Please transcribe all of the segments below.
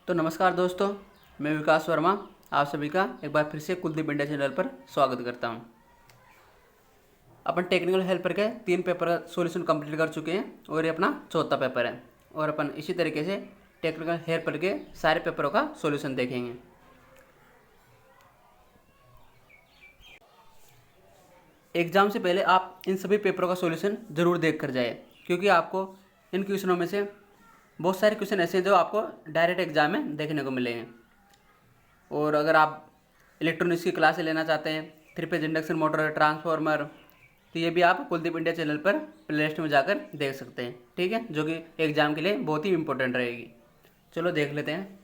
तो नमस्कार दोस्तों, मैं विकास वर्मा आप सभी का एक बार फिर से कुलदीप इंडिया चैनल पर स्वागत करता हूं। अपन टेक्निकल हेल्पर के 3 पेपर का सॉल्यूशन कंप्लीट कर चुके हैं और ये अपना चौथा पेपर है और अपन इसी तरीके से टेक्निकल हेल्पर के सारे पेपरों का सॉल्यूशन देखेंगे। एग्ज़ाम से पहले आप इन सभी पेपरों का सॉल्यूशन ज़रूर देख कर जाए, क्योंकि आपको इन क्वेश्चनों में से बहुत सारे क्वेश्चन ऐसे हैं जो आपको डायरेक्ट एग्जाम में देखने को मिलेंगे। और अगर आप इलेक्ट्रॉनिक्स की क्लासें लेना चाहते हैं, 3 फेज इंडक्शन मोटर, ट्रांसफार्मर, तो ये भी आप कुलदीप इंडिया चैनल पर प्लेलिस्ट में जाकर देख सकते हैं, ठीक है, जो कि एग्ज़ाम के लिए बहुत ही इंपॉर्टेंट रहेगी। चलो देख लेते हैं।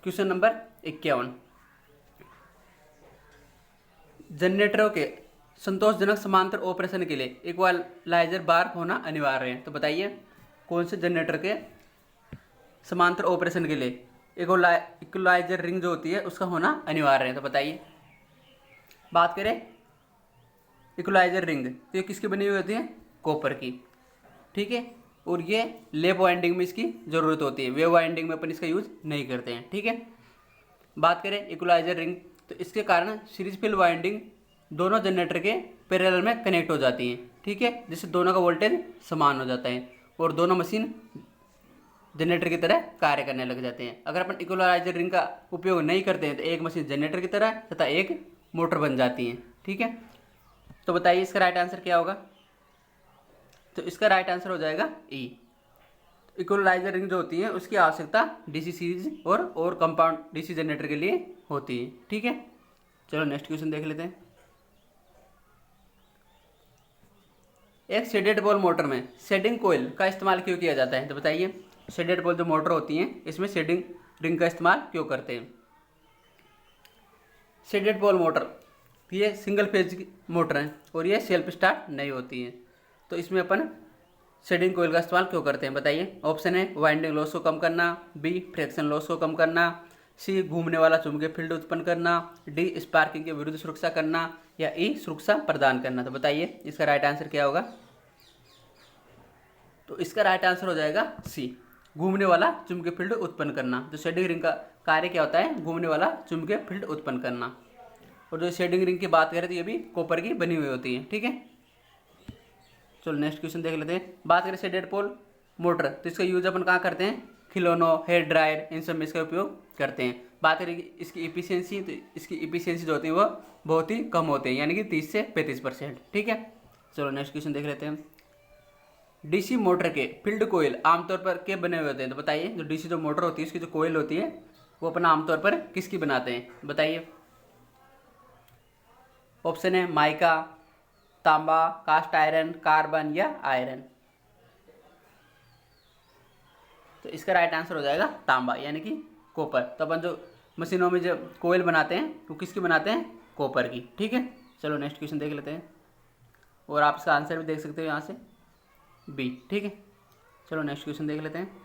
क्वेश्चन नंबर 51, जनरेटरों के संतोषजनक समांतर ऑपरेशन के लिए इक्वलाइजर बार होना अनिवार्य है। तो बताइए कौन से जनरेटर के समांतर ऑपरेशन के लिए इक्वलाइजर रिंग जो होती है उसका होना अनिवार्य है। तो बताइए, बात करें इक्वलाइजर रिंग तो ये किसकी बनी हुई होती है? कॉपर की, ठीक है। और ये लैप वाइंडिंग में इसकी ज़रूरत होती है, वेव वाइंडिंग में अपन इसका यूज नहीं करते हैं, ठीक है। बात करें इक्वलाइजर रिंग तो इसके कारण सीरीज फील्ड वाइंडिंग दोनों जनरेटर के पैरेलल में कनेक्ट हो जाती हैं, ठीक है, जिससे दोनों का वोल्टेज समान हो जाता है और दोनों मशीन जनरेटर की तरह कार्य करने लग जाते हैं। अगर अपन इक्वलाइजर रिंग का उपयोग नहीं करते हैं तो एक मशीन जनरेटर की तरह तथा एक मोटर बन जाती है, ठीक है। तो बताइए इसका राइट आंसर क्या होगा? तो इसका राइट आंसर हो जाएगा ई। इक्वलाइजर रिंग जो होती है उसकी आवश्यकता डीसी सीरीज और कंपाउंड डीसी जनरेटर के लिए होती है, ठीक है। चलो नेक्स्ट क्वेश्चन देख लेते हैं। एक शेडेड बॉल मोटर में शेडिंग कोयल का इस्तेमाल क्यों किया जाता है? तो बताइए शेडेड बॉल जो मोटर होती हैं इसमें शेडिंग रिंग का इस्तेमाल क्यों करते हैं? शेडेड बॉल मोटर ये सिंगल फेज की मोटर है और ये सेल्फ स्टार्ट नहीं होती है, तो इसमें अपन शेडिंग कोयल का इस्तेमाल क्यों करते हैं? बताइए। ऑप्शन है वाइंडिंग लॉस को कम करना, बी फ्रिक्शन लॉस को कम करना, सी घूमने वाला चुंबकीय फील्ड उत्पन्न करना, डी स्पार्किंग के विरुद्ध सुरक्षा करना, या ई सुरक्षा प्रदान करना। तो बताइए इसका राइट आंसर क्या होगा? तो इसका राइट आंसर हो जाएगा सी, घूमने वाला चुंबकीय फील्ड उत्पन्न करना। तो शेडिंग रिंग का कार्य क्या होता है? घूमने वाला चुंबकीय फील्ड उत्पन्न करना। और जो शेडिंग रिंग की बात करें तो ये भी कॉपर की बनी हुई होती है, ठीक है। चलो नेक्स्ट क्वेश्चन देख लेते हैं। बात करें शेडेड पोल मोटर तो इसका यूज अपन कहाँ करते हैं? खिलौनों, हेयर ड्रायर, इन सब में इसका उपयोग करते हैं। बात करें इसकी इफिशियंसी तो इसकी इफिशियंसी जो होती है वो बहुत ही कम होती है, यानी कि 30 से 35%, ठीक है। चलो नेक्स्ट क्वेश्चन देख लेते हैं। डीसी मोटर के फील्ड कोयल आमतौर पर क्या बने हुए होते हैं? तो बताइए जो डीसी जो मोटर होती है उसकी जो कोयल होती है वो अपना आमतौर पर किसकी बनाते हैं? बताइए। ऑप्शन है माइका, तांबा, कास्ट आयरन, कार्बन या आयरन। तो इसका राइट आंसर हो जाएगा तांबा, यानी कि कॉपर। तो अपन जो मशीनों में जो कोयल बनाते हैं वो किसकी बनाते हैं? कॉपर की, ठीक है। चलो नेक्स्ट क्वेश्चन देख लेते हैं और आप इसका आंसर भी देख सकते हो यहाँ से, बी, ठीक है। चलो नेक्स्ट क्वेश्चन देख लेते हैं।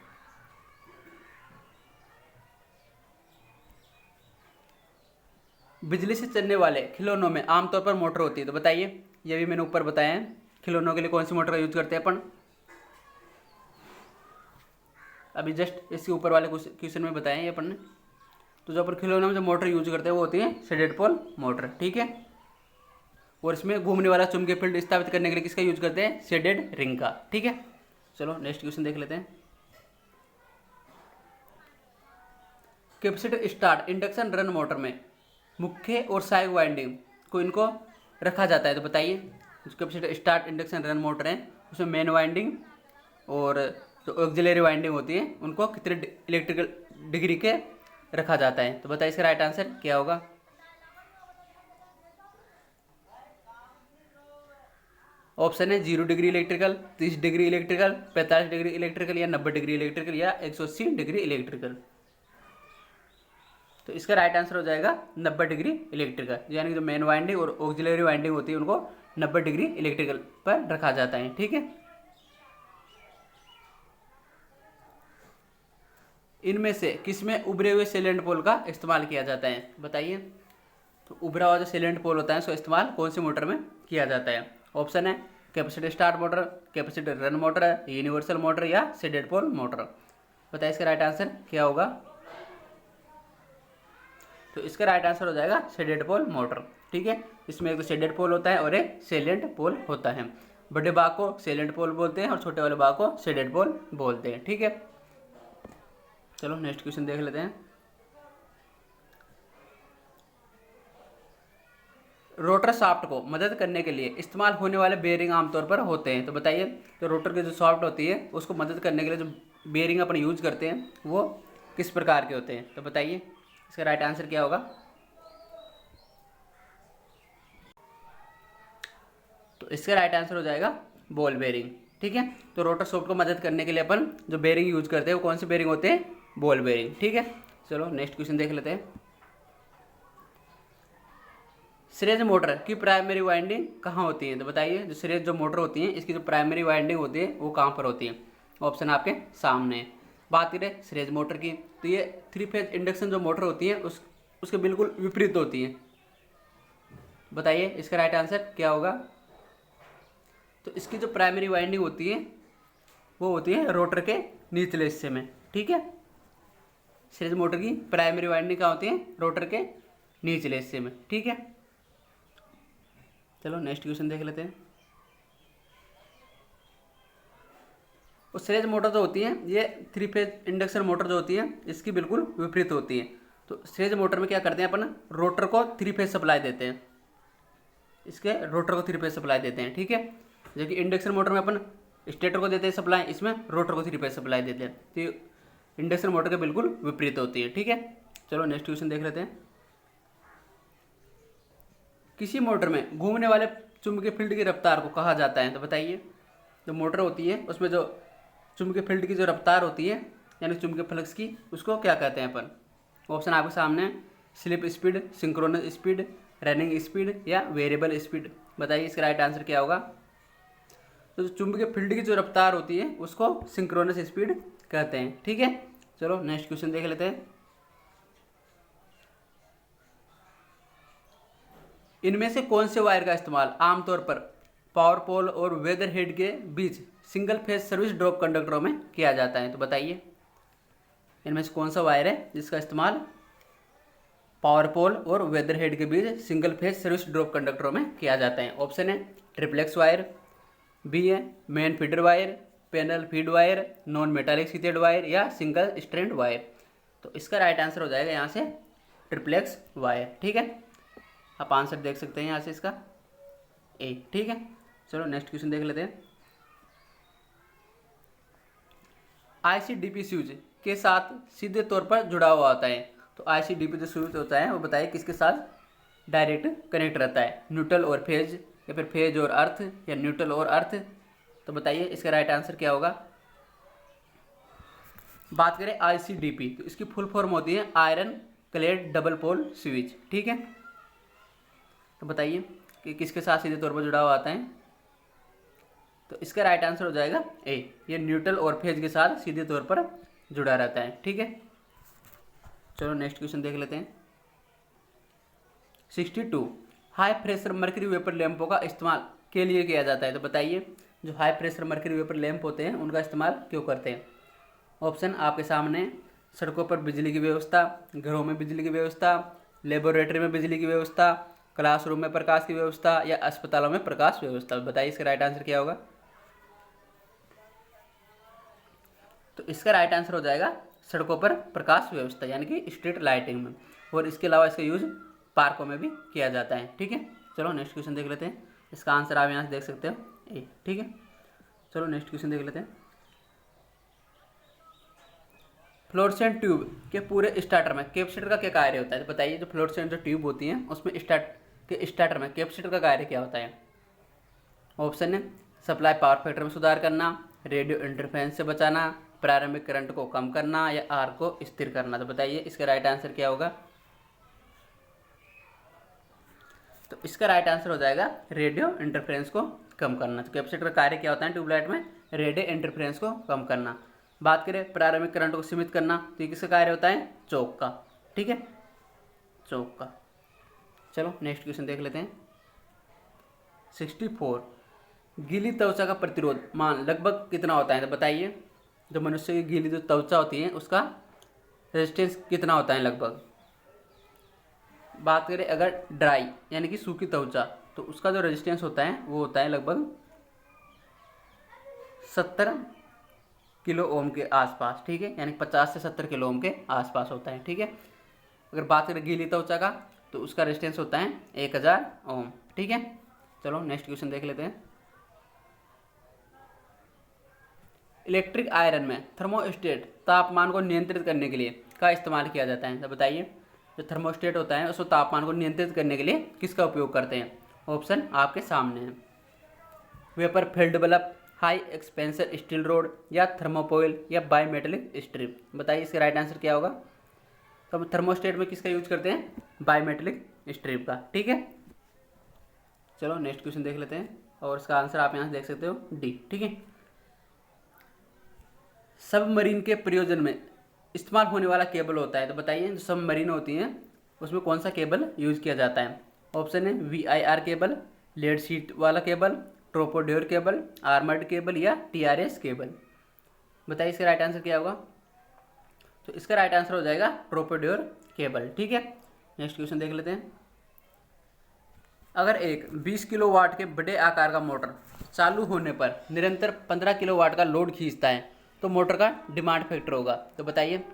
बिजली से चलने वाले खिलौनों में आमतौर पर मोटर होती है। तो बताइए, ये भी मैंने ऊपर बताया है, खिलौनों के लिए कौन सी मोटर का यूज करते हैं अपन? अभी जस्ट इसके ऊपर वाले क्वेश्चन में बताया ये अपन ने। तो जो अपन खिलौनों में जो मोटर यूज करते हैं वो होती है शेडेड पोल मोटर, ठीक है। और इसमें घूमने वाला चुंबकीय फील्ड स्थापित करने के लिए किसका यूज करते हैं? शेडेड रिंग का, ठीक है। चलो नेक्स्ट क्वेश्चन देख लेते हैं। Capacitor start induction run motor में मुख्य और सहायक वाइंडिंग को इनको रखा जाता है। तो बताइए जो capacitor start induction run motor है उसमें मेन वाइंडिंग और जो ऑक्सिलरी वाइंडिंग होती है उनको कितने इलेक्ट्रिकल डिग्री के रखा जाता है? तो बताइए इसका राइट आंसर क्या होगा? ऑप्शन है 0 degree electrical, 30 degree electrical, 45 degree electrical, या 90 डिग्री इलेक्ट्रिकल, या 180 डिग्री इलेक्ट्रिकल। तो इसका राइट आंसर हो जाएगा 90 डिग्री इलेक्ट्रिकल, यानी कि जो मेन वाइंडिंग और ऑक्सिलरी वाइंडिंग होती है उनको 90 डिग्री इलेक्ट्रिकल पर रखा जाता है, ठीक है। इनमें से किसमें उभरे हुए सैलेंट पोल का इस्तेमाल किया जाता है? बताइए। तो उभरा हुआ जो सैलेंट पोल होता है उसका इस्तेमाल कौन सी मोटर में किया जाता है? ऑप्शन है capacitor start motor, capacitor run motor, universal motor, या शेडेड पोल मोटर। बताइए इसका राइट आंसर क्या होगा? तो इसका राइट आंसर हो जाएगा शेडेड पोल मोटर। ठीक है, इसमें एक तो शेडेड पोल होता है और एक सेलेंट पोल होता है। बड़े बाग को सेलेंट पोल बोलते हैं और छोटे वाले बाग को शेडेड पोल बोलते हैं। ठीक है, चलो नेक्स्ट क्वेश्चन देख लेते हैं। रोटर शाफ्ट को मदद करने के लिए इस्तेमाल होने वाले बेयरिंग आमतौर पर होते हैं, तो बताइए। तो रोटर की जो शाफ्ट होती है उसको मदद करने के लिए जो बेयरिंग अपन यूज करते हैं वो किस प्रकार के होते हैं, तो बताइए इसका राइट आंसर क्या होगा। तो इसका राइट आंसर हो जाएगा बॉल बेयरिंग। ठीक है, तो रोटर शाफ्ट को मदद करने के लिए अपन जो बेयरिंग यूज करते हैं वो कौन से बेयरिंग होते हैं, बॉल बेयरिंग। ठीक है, चलो नेक्स्ट क्वेश्चन देख लेते हैं। सीरीज मोटर की प्राइमरी वाइंडिंग कहाँ होती है, तो बताइए। जो सीरीज जो मोटर होती है इसकी जो प्राइमरी वाइंडिंग होती है वो कहाँ पर होती है। ऑप्शन आपके सामने है। बात करें सीरीज मोटर की, तो ये 3 फेज इंडक्शन जो मोटर होती है उसके बिल्कुल विपरीत होती है। बताइए इसका राइट आंसर क्या होगा। तो इसकी जो प्राइमरी वाइंडिंग होती है वो होती है रोटर के निचले हिस्से में। ठीक है, सीरीज मोटर की प्राइमरी वाइंडिंग कहाँ होती है, रोटर के निचले हिस्से में। ठीक है, चलो नेक्स्ट क्वेश्चन देख लेते हैं। और सीरीज मोटर जो होती है ये 3 फेज इंडक्शन मोटर जो होती है इसकी बिल्कुल विपरीत होती है। तो सीरीज मोटर में क्या करते हैं अपन, रोटर को 3 फेज सप्लाई देते हैं, इसके रोटर को 3 फेज सप्लाई देते हैं। ठीक है, जबकि इंडक्शन मोटर में अपन स्टेटर को देते हैं सप्लाई, इसमें रोटर को 3 फेज सप्लाई देते हैं। तो इंडक्शन मोटर के बिल्कुल विपरीत होती है। ठीक है, चलो नेक्स्ट क्वेश्चन देख लेते हैं। किसी मोटर में घूमने वाले चुंबकीय फील्ड की रफ्तार को कहा जाता है, तो बताइए। जो मोटर होती है उसमें जो चुंबकीय फील्ड की जो रफ्तार होती है यानी चुंबकीय फ्लक्स की, उसको क्या कहते हैं अपन। ऑप्शन आपके सामने है, slip speed, synchronous speed, running speed या वेरिएबल स्पीड। बताइए इसका राइट आंसर क्या होगा। तो जो चुंबकीय फील्ड की जो रफ्तार होती है उसको सिंक्रोनस स्पीड कहते हैं। ठीक है, चलो नेक्स्ट क्वेश्चन देख लेते हैं। इनमें से कौन से वायर का इस्तेमाल आमतौर पर पावर पोल और वेदर हेड के बीच सिंगल फेज सर्विस ड्रॉप कंडक्टरों में किया जाता है, तो बताइए। इनमें से कौन सा वायर है जिसका इस्तेमाल पावर पोल और वेदर हेड के बीच सिंगल फेज सर्विस ड्रॉप कंडक्टरों में किया जाता है। ऑप्शन है ट्रिप्लेक्स वायर, बी है main feeder wire, panel feed wire, non metallic sheathed wire या सिंगल स्ट्रैंड वायर। तो इसका राइट आंसर हो जाएगा यहाँ से ट्रिप्लेक्स वायर। ठीक है, आप आंसर देख सकते हैं यहाँ से इसका ए। ठीक है, चलो नेक्स्ट क्वेश्चन देख लेते हैं। आईसीडीपी स्विच के साथ सीधे तौर पर जुड़ा हुआ होता है, तो आईसीडीपी जो स्विच होता है वो बताइए किसके साथ डायरेक्ट कनेक्ट रहता है, न्यूट्रल और फेज या फिर फेज और अर्थ या न्यूट्रल और अर्थ। तो बताइए इसका राइट आंसर क्या होगा। बात करें आईसीडीपी तो इसकी फुल फॉर्म होती है iron clad double pole switch. ठीक है, तो बताइए कि किसके साथ सीधे तौर पर जुड़ा हुआ आता है। तो इसका राइट आंसर हो जाएगा ए, ये न्यूट्रल और फेज के साथ सीधे तौर पर जुड़ा रहता है। ठीक है, चलो नेक्स्ट क्वेश्चन देख लेते हैं। 62 हाई प्रेशर मर्करी वेपर लैंपों का इस्तेमाल के लिए किया जाता है, तो बताइए। जो high pressure mercury vapour lamp होते हैं उनका इस्तेमाल क्यों करते हैं। ऑप्शन आपके सामने, सड़कों पर बिजली की व्यवस्था, घरों में बिजली की व्यवस्था, लेबोरेटरी में बिजली की व्यवस्था, क्लासरूम में प्रकाश की व्यवस्था या अस्पतालों में प्रकाश व्यवस्था। बताइए इसका राइट आंसर क्या होगा। तो इसका राइट आंसर हो जाएगा सड़कों पर प्रकाश व्यवस्था यानी कि स्ट्रीट लाइटिंग में, और इसके अलावा इसका यूज पार्कों में भी किया जाता है। ठीक है, चलो नेक्स्ट क्वेश्चन देख लेते हैं। इसका आंसर आप यहाँ से देख सकते हो ए। ठीक है, चलो नेक्स्ट क्वेश्चन देख लेते हैं। फ्लोरेसेंट ट्यूब के पूरे स्टार्टर में कैपेसिटर का क्या कार्य होता है, तो बताइए। जो फ्लोरेसेंट जो ट्यूब होती है उसमें स्टार्टर में कैपेसिटर का कार्य क्या होता है। ऑप्शन है सप्लाई पावर फैक्टर में सुधार करना, रेडियो इंटरफेरेंस से बचाना, प्रारंभिक करंट को कम करना या आर को स्थिर करना। तो बताइए इसका राइट आंसर क्या होगा। तो इसका राइट आंसर हो जाएगा रेडियो इंटरफेरेंस को कम करना। तो कैपेसिटर का कार्य क्या होता है ट्यूबलाइट में, रेडियो इंटरफेरेंस को कम करना। बात करें प्रारंभिक करंट को सीमित करना, तो ये किसका कार्य होता है, चौक का। ठीक है, चौक का। चलो नेक्स्ट क्वेश्चन देख लेते हैं। 64 गीली त्वचा का प्रतिरोध मान लगभग कितना होता है, तो बताइए। जो मनुष्य की गीली जो त्वचा होती है उसका रेजिस्टेंस कितना होता है लगभग। बात करें अगर ड्राई यानी कि सूखी त्वचा, तो उसका जो रेजिस्टेंस होता है वो होता है लगभग 70 किलो ओम के आसपास, ठीक है, यानी 50 से 70 किलो ओम के आसपास होता है, ठीक है। अगर बात करें गीली त्वचा का, तो उसका रेजिस्टेंस होता है 1000 ओम, ठीक है। चलो नेक्स्ट क्वेश्चन देख लेते हैं। इलेक्ट्रिक आयरन में थर्मोस्टेट तापमान को नियंत्रित करने के लिए का इस्तेमाल किया जाता है, तो बताइए जो थर्मोस्टेट होता है उसको तापमान को नियंत्रित करने के लिए किसका उपयोग करते हैं? ऑप्शन आपके सामने है। Vapour field bulb, high एक्सपेंसर steel road, या थर्मोपोइल, या बायोमेटेलिक स्ट्रिप। बताइए इसका राइट आंसर क्या होगा? तो हम थर्मोस्टेट में किसका यूज करते हैं? बायोमेटेलिक स्ट्रिप का, ठीक है। चलो नेक्स्ट क्वेश्चन देख लेते हैं, और इसका आंसर आप यहाँ से देख सकते हो, डी, ठीक है। सबमरीन के प्रयोजन में इस्तेमाल होने वाला केबल होता है, तो बताइए जो सबमरीन होती हैं उसमें कौन सा केबल यूज किया जाता है? ऑप्शन है VIR केबल, लेड शीट वाला केबल, ट्रोपोड्योर केबल, आर्मर्ड केबल, या TRS केबल। बताइए इसका राइट आंसर क्या होगा? तो इसका राइट आंसर हो जाएगा ट्रोपोड्योर केबल, ठीक है। नेक्स्ट क्वेश्चन देख लेते हैं। अगर एक 20 किलोवाट के बड़े आकार का मोटर चालू होने पर निरंतर 15 किलोवाट का लोड खींचता है, तो मोटर का डिमांड फैक्टर होगा, तो बताइए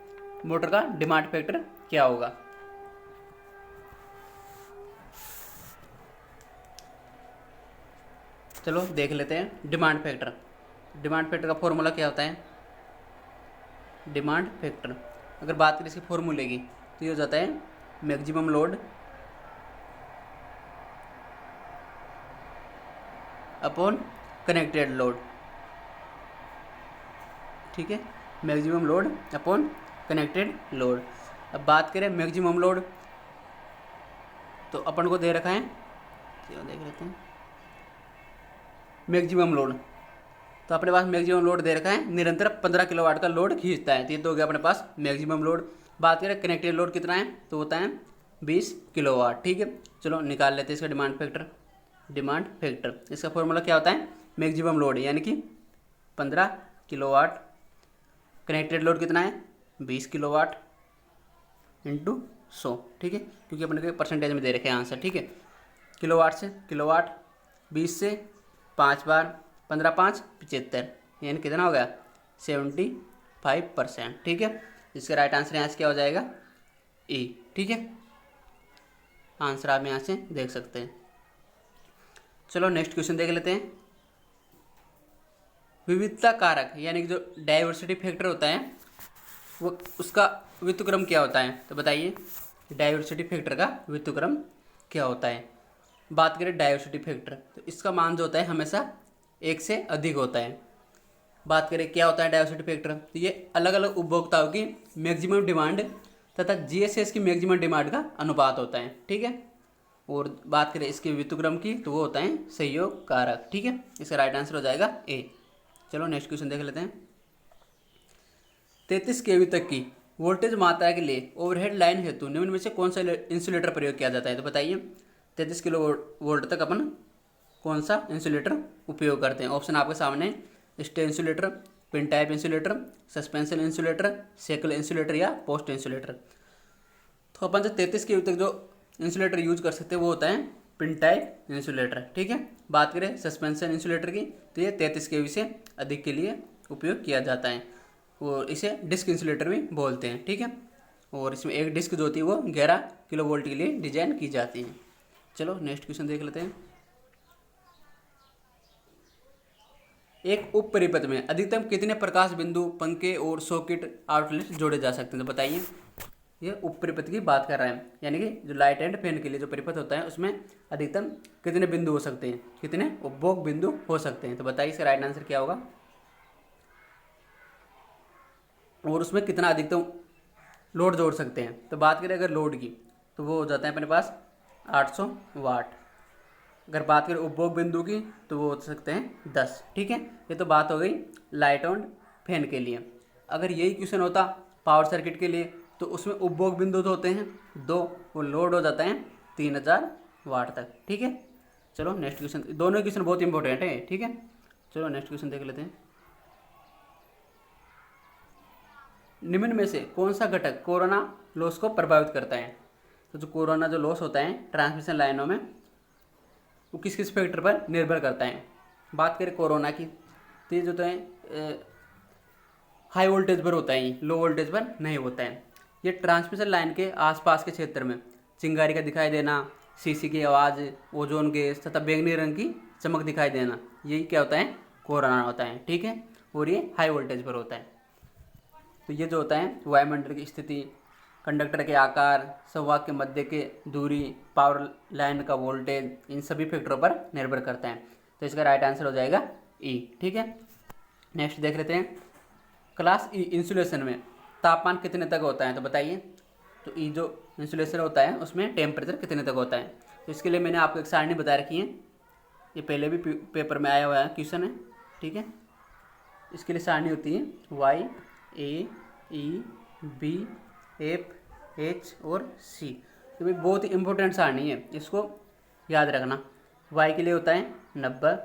मोटर का डिमांड फैक्टर क्या होगा? चलो देख लेते हैं डिमांड फैक्टर। डिमांड फैक्टर का फॉर्मूला क्या होता है? डिमांड फैक्टर अगर बात करें इसके फॉर्मूले की, तो ये हो जाता है maximum load upon connected load, ठीक है, maximum load upon connected load. अब बात करें मैक्सिमम लोड, तो अपन को दे रखा है, चलो देख लेते हैं मैक्सिमम लोड। तो अपने पास मैक्सिमम लोड दे रखा है निरंतर 15 किलोवाट का लोड खींचता है, तो ये तो हो गया अपने पास मैक्सिमम लोड। बात करें कनेक्टेड लोड कितना है, तो होता है 20 किलोवाट, ठीक है। चलो निकाल लेते हैं इसका डिमांड फैक्टर। डिमांड फैक्टर इसका फॉर्मूला क्या होता है? मैक्सिमम लोड यानी कि 15 किलोवाट, कनेक्टेड लोड कितना है 20 किलोवाट इंटू 100, ठीक है, क्योंकि अपने को परसेंटेज में दे रखे हैं आंसर, ठीक है। किलोवाट से किलोवाट, 20 से 5 बार 15 5 75, यानी कितना हो गया 75%, ठीक है। इसका राइट आंसर यहाँ से क्या हो जाएगा? ए, ठीक है। आंसर आप यहाँ से देख सकते हैं। चलो नेक्स्ट क्वेश्चन देख लेते हैं। विविधता कारक यानी कि जो डाइवर्सिटी फैक्टर होता है वो उसका व्युत्क्रम क्या होता है, तो बताइए डाइवर्सिटी फैक्टर का व्युत्क्रम क्या होता है? बात करें डाइवर्सिटी फैक्टर, तो इसका मान जो होता है हमेशा 1 से अधिक होता है। बात करें क्या होता है डाइवर्सिटी फैक्टर, तो ये अलग अलग उपभोक्ताओं की मैक्सिमम डिमांड तथा GSS की मैक्सिमम डिमांड का अनुपात होता है, ठीक है। और बात करें इसके व्युत्क्रम की, तो वो होता है सहयोग कारक, ठीक है। इसका राइट आंसर हो जाएगा ए। चलो नेक्स्ट क्वेश्चन देख लेते हैं। 33 kV तक की वोल्टेज मात्रा के लिए ओवरहेड लाइन हेतु निम्न में से कौन सा इंसुलेटर प्रयोग किया जाता है, तो बताइए 33 किलो वोल्ट तक अपन कौन सा इंसुलेटर उपयोग करते हैं? ऑप्शन आपके सामने है, stay insulator, pin type insulator, suspension insulator, shekel insulator, या पोस्ट इंसुलेटर। तो अपन जो 33 kV तक जो इंसुलेटर यूज कर सकते हैं वो होता है पिन टाइप इंसुलेटर, ठीक है। बात करें सस्पेंशन इंसुलेटर की, तो ये 33 kV से अधिक के लिए उपयोग किया जाता है, और इसे डिस्क इंसुलेटर भी बोलते हैं, ठीक है। और इसमें एक डिस्क जो होती है वो 11 किलो वोल्ट के लिए डिजाइन की जाती है। चलो नेक्स्ट क्वेश्चन देख लेते हैं। एक उप परिपथ में अधिकतम कितने प्रकाश बिंदु, पंखे और सॉकेट आउटलेट जोड़े जा सकते हैं, तो बताइए। ये उप परिपथ की बात कर रहे हैं, यानी कि जो लाइट एंड फैन के लिए जो परिपथ होता है उसमें अधिकतम कितने बिंदु हो सकते हैं, कितने उपभोग बिंदु हो सकते हैं, तो बताइए इसका राइट आंसर क्या होगा? और उसमें कितना अधिकतम लोड जोड़ सकते हैं, तो बात करें अगर लोड की, तो वो हो जाता है अपने पास 800 वाट। अगर बात करें उपभोग बिंदु की, तो वो हो सकते हैं 10, ठीक है। ये तो बात हो गई लाइट एंड फैन के लिए। अगर यही क्वेश्चन होता पावर सर्किट के लिए, तो उसमें उपभोग बिंदु तो होते हैं 2, वो लोड हो जाता है 3000 वाट तक, ठीक है। चलो नेक्स्ट क्वेश्चन, दोनों क्वेश्चन बहुत इंपॉर्टेंट है, ठीक है। चलो नेक्स्ट क्वेश्चन देख लेते हैं। निम्न में से कौन सा घटक कोरोना लॉस को प्रभावित करता है, तो जो कोरोना जो लॉस होता है ट्रांसमिशन लाइनों में, वो किस किस फैक्टर पर निर्भर करता है। बात करें कोरोना की, तो ये जो तो है हाई वोल्टेज पर होता है, ये लो वोल्टेज पर नहीं होता है। ये ट्रांसमिशन लाइन के आसपास के क्षेत्र में चिंगारी का दिखाई देना, सीसी की आवाज़, ओजोन गैस तथा बैंगनी रंग की चमक दिखाई देना, यही क्या होता है, कोरोना होता है। ठीक है, और ये हाई वोल्टेज पर होता है। तो ये जो होता है वायुमंडल की स्थिति, कंडक्टर के आकार, संवाहक के मध्य के दूरी, पावर लाइन का वोल्टेज, इन सभी फैक्टरों पर निर्भर करता है। तो इसका राइट आंसर हो जाएगा ई। ठीक है, नेक्स्ट देख लेते हैं। क्लास ई इंसुलेशन में तापमान कितने तक होता है, तो बताइए। तो ई जो इंसुलेशन होता है उसमें टेम्परेचर कितने तक होता है। तो इसके लिए मैंने आपको एक सारणी बता रखी है, ये पहले भी पेपर में आया हुआ है, क्वेश्चन है। ठीक है, इसके लिए सारणी होती है वाई ए ई बी एफ एच और सी। तो भाई बहुत ही इंपॉर्टेंट सारणी है, इसको याद रखना। वाई के लिए होता है 90,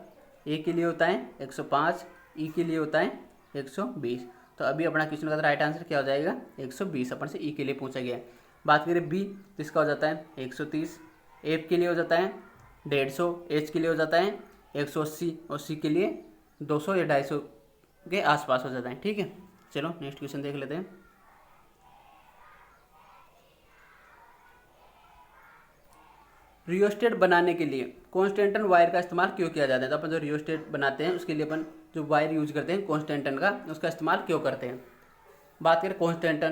ए के लिए होता है 105, ई के लिए होता है 120। तो अभी अपना क्वेश्चन का राइट आंसर क्या हो जाएगा, 120। अपन से ई के लिए पूछा गया है। बात करें बी, तो इसका हो जाता है 130, एफ के लिए हो जाता है 150, एच के लिए हो जाता है 180 और सी के लिए 200 या 250 के आसपास हो जाता है। ठीक है, चलो नेक्स्ट क्वेश्चन देख लेते हैं। रियोस्टेट बनाने के लिए कॉन्स्टेंटन वायर का इस्तेमाल क्यों किया जाता है। तो अपन जो रियोस्टेट बनाते हैं उसके लिए अपन जो वायर यूज करते हैं कॉन्स्टेंटन का, उसका इस्तेमाल क्यों करते हैं। बात करें कॉन्स्टेंटन,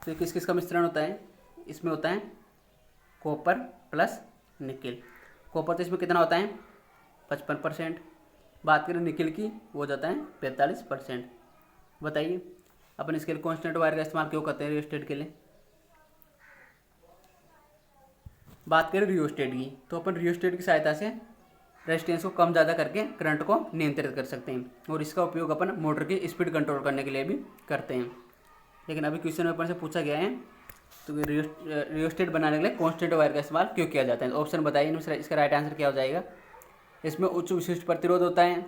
तो किस किस का मिश्रण होता है, इसमें होता है कॉपर प्लस निकिल। कॉपर तो इसमें कितना होता है 55%। बात करें निकिल की, वो हो जाता है 45%। बताइए अपन इसके लिए कॉन्स्टेंट वायर का इस्तेमाल क्यों करते हैं रियोस्टेट के लिए। बात करें रियोस्टेट की, तो अपन रियोस्टेट की सहायता से रेजिस्टेंस को कम ज़्यादा करके करंट को नियंत्रित कर सकते हैं, और इसका उपयोग अपन मोटर की स्पीड कंट्रोल करने के लिए भी करते हैं। लेकिन अभी क्वेश्चन में अपन से पूछा गया है, तो रियोस्टेट बनाने के लिए कांस्टेंट वायर का इस्तेमाल क्यों किया जाता है। ऑप्शन बताइए इनमें इसका राइट आंसर क्या हो जाएगा। इसमें उच्च विशिष्ट प्रतिरोध होता है,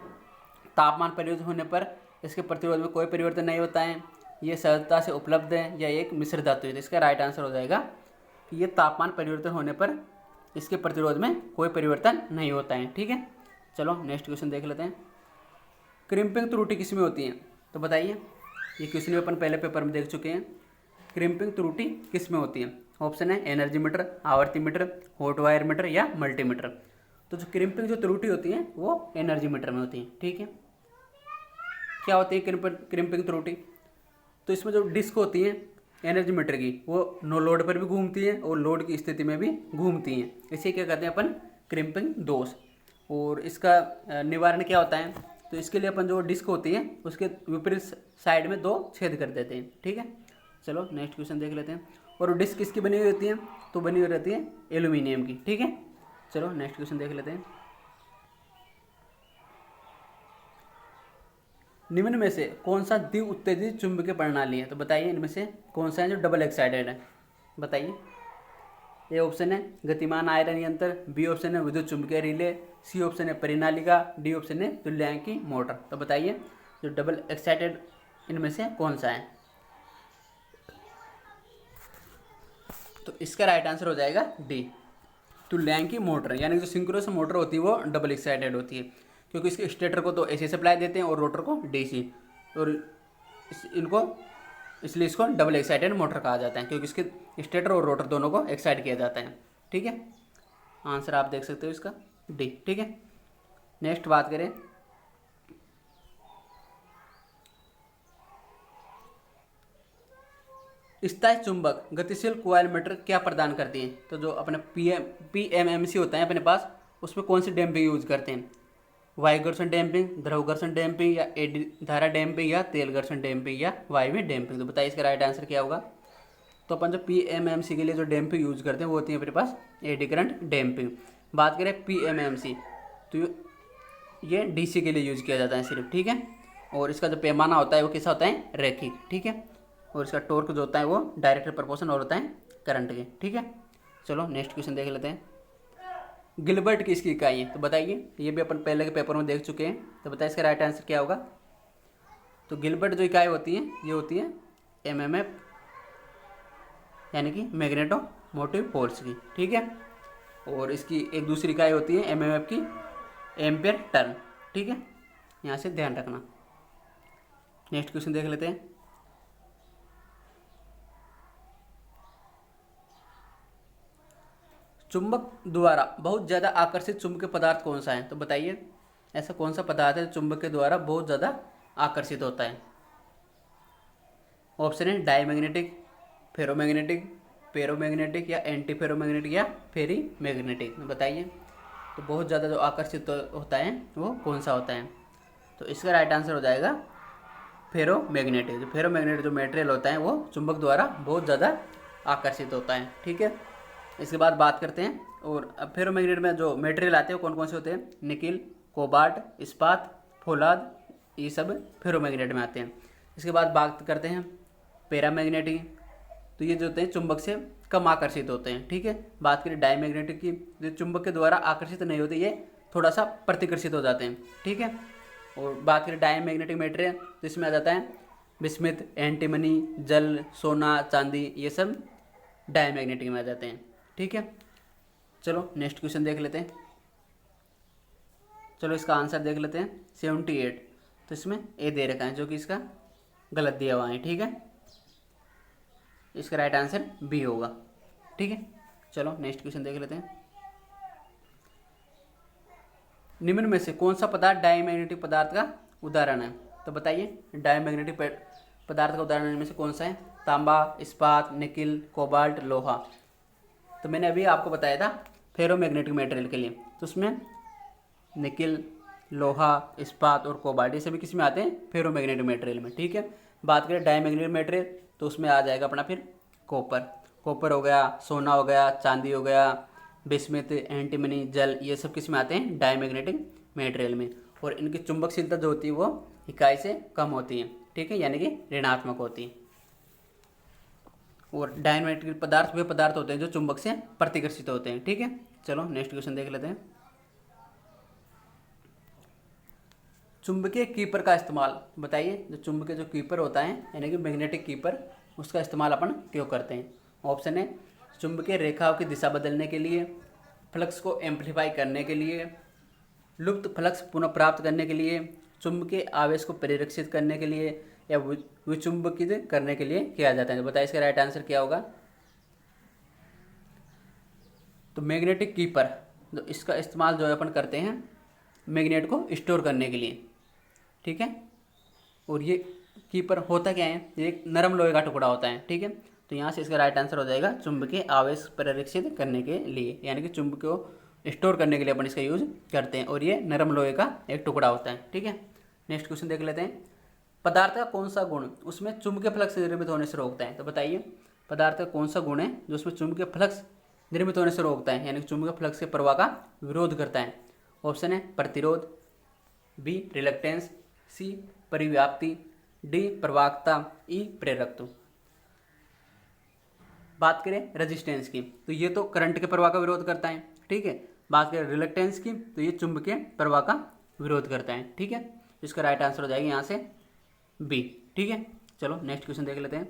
तापमान परिवर्तन होने पर इसके प्रतिरोध में कोई परिवर्तन नहीं होता है, ये सहजता से उपलब्ध है, या एक मिश्र धातु है। तो इसका राइट आंसर हो जाएगा कि ये तापमान परिवर्तन होने पर इसके प्रतिरोध में कोई परिवर्तन नहीं होता है। ठीक है, चलो नेक्स्ट क्वेश्चन देख लेते हैं। क्रिम्पिंग त्रुटि किस में होती है, तो बताइए। ये क्वेश्चन भी अपन पहले पेपर में देख चुके हैं। क्रिम्पिंग त्रुटि किस में होती है। ऑप्शन है एनर्जी मीटर, आवर्ती मीटर, हॉट वायर मीटर या मल्टीमीटर। तो जो क्रिम्पिंग जो त्रुटि होती है वो एनर्जी मीटर में होती है। ठीक है, क्या होती है क्रिम्पिंग त्रुटि। तो इसमें जो डिस्क होती है एनर्जी मीटर की, वो नो लोड पर भी घूमती है और लोड की स्थिति में भी घूमती हैं। इसे क्या कहते हैं अपन, क्रिम्पिंग दोष। और इसका निवारण क्या होता है, तो इसके लिए अपन जो डिस्क होती है उसके विपरीत साइड में 2 छेद कर देते हैं। ठीक है, चलो नेक्स्ट क्वेश्चन देख लेते हैं। और डिस्क किसकी बनी हुई होती है, तो बनी हुई रहती है एल्यूमिनियम की। ठीक है, चलो नेक्स्ट क्वेश्चन देख लेते हैं। निम्न में से कौन सा द्वि उत्तेजित चुंबकीय प्रणाली है, तो बताइए इनमें से कौन सा है जो डबल एक्साइटेड है। बताइए। ए ऑप्शन है गतिमान आयरन यंत्र, बी ऑप्शन है विद्युत चुंबकीय रिले, सी ऑप्शन है परिनालिका, डी ऑप्शन है तुल्यांकी मोटर। तो बताइए जो डबल एक्साइटेड इनमें से कौन सा है। तो इसका राइट आंसर हो जाएगा डी, तुल्यांकी मोटर। यानी जो सिंक्रोनस मोटर होती है वो डबल एक्साइटेड होती है, क्योंकि इसके स्टेटर को तो एसी सप्लाई देते हैं और रोटर को डीसी, और इनको इसलिए इसको डबल एक्साइटेड मोटर कहा जाता है, क्योंकि इसके स्टेटर और रोटर दोनों को एक्साइट किया जाता है। ठीक है, आंसर आप देख सकते हो इसका डी। ठीक है, नेक्स्ट बात करें स्थायी चुंबक गतिशील कॉइल मीटर क्या प्रदान करती है। तो जो अपने पीएमएमसी होता है अपने पास, उसमें कौन सी डैम्पिंग यूज करते हैं। वायु घर्षण डैम्पिंग, द्रव घर्षण डैम्पिंग, या एडी धारा डैम्पिंग, या तेल घर्षण डैम्पिंग, या वायवीय डैम्पिंग। तो बताइए इसका राइट आंसर क्या होगा। तो अपन जो पीएमएमसी के लिए जो डैम्पिंग यूज करते हैं वो होती है अपने पास एडी करंट डैम्पिंग। बात करें पीएमएमसी, तो ये डीसी के लिए यूज किया जाता है सिर्फ। ठीक है, और इसका जो पैमाना होता है वो कैसा होता है, रैखिक। ठीक है, और इसका टॉर्क जो होता है वो डायरेक्ट प्रोपोर्शन और होता है करंट के। ठीक है, चलो नेक्स्ट क्वेश्चन देख लेते हैं। गिलबर्ट की इसकी इकाई है, तो बताइए। ये भी अपन पहले के पेपर में देख चुके हैं, तो बताइए इसका राइट आंसर क्या होगा। तो गिलबर्ट जो इकाई होती है ये होती है एमएमएफ यानी कि मैग्नेटो मोटिव फोर्स की, ठीक है। और इसकी एक दूसरी इकाई होती है एमएमएफ की, एम्पियर टर्न, ठीक है, यहाँ से ध्यान रखना। नेक्स्ट क्वेश्चन देख लेते हैं। चुंबक द्वारा बहुत ज़्यादा आकर्षित चुंबकीय पदार्थ कौन सा है? तो बताइए ऐसा कौन सा पदार्थ है चुंबक के द्वारा बहुत ज़्यादा आकर्षित होता है? ऑप्शन है डायमैग्नेटिक, फेरोमैग्नेटिक, पेरोमैग्नेटिक या एंटी फेरोमैग्नेटिक या फेरी मैग्नेटिक। बताइए तो बहुत ज़्यादा जो आकर्षित होता है वो कौन सा होता है? तो इसका राइट आंसर हो जाएगा फेरोमैग्नेटिक। जो फेरोमैग्नेटिक जो मटेरियल होता है वो चुंबक द्वारा बहुत ज़्यादा आकर्षित होता है, ठीक है। इसके बाद बात करते हैं, और अब फेरोमैग्नेट में जो मटेरियल आते हैं वो कौन कौन से होते हैं? निकिल, कोबाल्ट, इस्पात, फौलाद, ये सब फेरोमैग्नेट में आते हैं। इसके बाद बात करते हैं पैरामैग्नेटिक, तो ये जो होते हैं चुंबक से कम आकर्षित होते हैं, ठीक है। बात करें डायमैग्नेटिक की, जो चुंबक के द्वारा आकर्षित नहीं होते, ये थोड़ा सा प्रतिकर्षित हो जाते हैं, ठीक है। और बात करें डायमैग्नेटिक मटेरियल, तो इसमें आ जाता है बिस्मिथ, एंटीमनी, जल, सोना, चांदी, ये सब डायमैग्नेटिक में आ जाते हैं, ठीक है। चलो नेक्स्ट क्वेश्चन देख लेते हैं। चलो इसका आंसर देख लेते हैं 78। तो इसमें ए दे रखा है जो कि इसका गलत दिया हुआ है, ठीक है। इसका राइट आंसर बी होगा, ठीक है। चलो नेक्स्ट क्वेश्चन देख लेते हैं। निम्न में से कौन सा पदार्थ डायमैग्नेटिक पदार्थ का उदाहरण है? तो बताइए डायमैग्नेटिक पदार्थ का उदाहरण इनमें से कौन सा है? तांबा, इस्पात, निकिल, कोबाल्ट, लोहा। तो मैंने अभी आपको बताया था फेरोमैग्नेटिक मटेरियल के लिए, तो उसमें निकिल, लोहा, इस्पात और कोबाल्ट ये सभी किस में आते हैं? फेरोमैग्नेटिक मटेरियल में, ठीक है। बात करें डायमैग्नेटिक मटेरियल, तो उसमें आ जाएगा अपना फिर कॉपर। कॉपर हो गया, सोना हो गया, चांदी हो गया, बिस्मिथ, एंटीमनी, जल, ये सब किस में आते हैं? डायमैग्नेटिक मटेरियल में। और इनकी चुंबकशीलता जो होती है वो इकाई से कम होती है, ठीक है, यानी कि ऋणात्मक होती है। और डायमैग्नेटिक पदार्थ वे पदार्थ होते हैं जो चुंबक से प्रतिकर्षित होते हैं, ठीक है। चलो नेक्स्ट क्वेश्चन देख लेते हैं। चुंबकीय कीपर का इस्तेमाल बताइए। जो चुंबकीय जो कीपर होता है यानी कि मैग्नेटिक कीपर, उसका इस्तेमाल अपन क्यों करते हैं? ऑप्शन है चुंबकीय रेखाओं की दिशा बदलने के लिए, फ्लक्स को एम्पलीफाई करने के लिए, लुप्त फ्लक्स पुनः प्राप्त करने के लिए, चुंबकीय आवेश को परिरक्षित करने के लिए, या विचुंबकित करने के लिए किया जाता है। तो बताइए इसका राइट आंसर क्या होगा? तो मैग्नेटिक कीपर जो इसका इस्तेमाल जो है अपन करते हैं मैग्नेट को स्टोर करने के लिए, ठीक है। और ये कीपर होता क्या है? ये एक नरम लोहे का टुकड़ा होता है, ठीक है। तो यहाँ से इसका राइट आंसर हो जाएगा चुंबकीय आवेश परिरक्षित करने के लिए, यानी कि चुंबक को स्टोर करने के लिए अपन इसका यूज करते हैं। और ये नरम लोहे का एक टुकड़ा होता है, ठीक है। नेक्स्ट क्वेश्चन देख लेते हैं। पदार्थ का कौन सा गुण उसमें चुंबकीय फ्लक्स निर्मित होने से रोकता है? तो बताइए पदार्थ का कौन सा गुण है जो उसमें चुंबकीय फ्लक्स निर्मित होने से रोकता है, यानी कि चुंबकीय फ्लक्स के प्रवाह का विरोध करता है? ऑप्शन है प्रतिरोध, बी रिलक्टेंस, सी परिव्याप्ति, डी प्रवाहकता, ई प्रेरकत्व। बात करें रेजिस्टेंस की, तो ये तो करंट के प्रवाह का विरोध करता है, ठीक है। बात करें रिलक्टेंस की, तो ये चुंबकीय प्रवाह का विरोध करता है, ठीक है। इसका राइट आंसर हो जाएगा यहाँ से बी, ठीक है। चलो नेक्स्ट क्वेश्चन देख लेते हैं।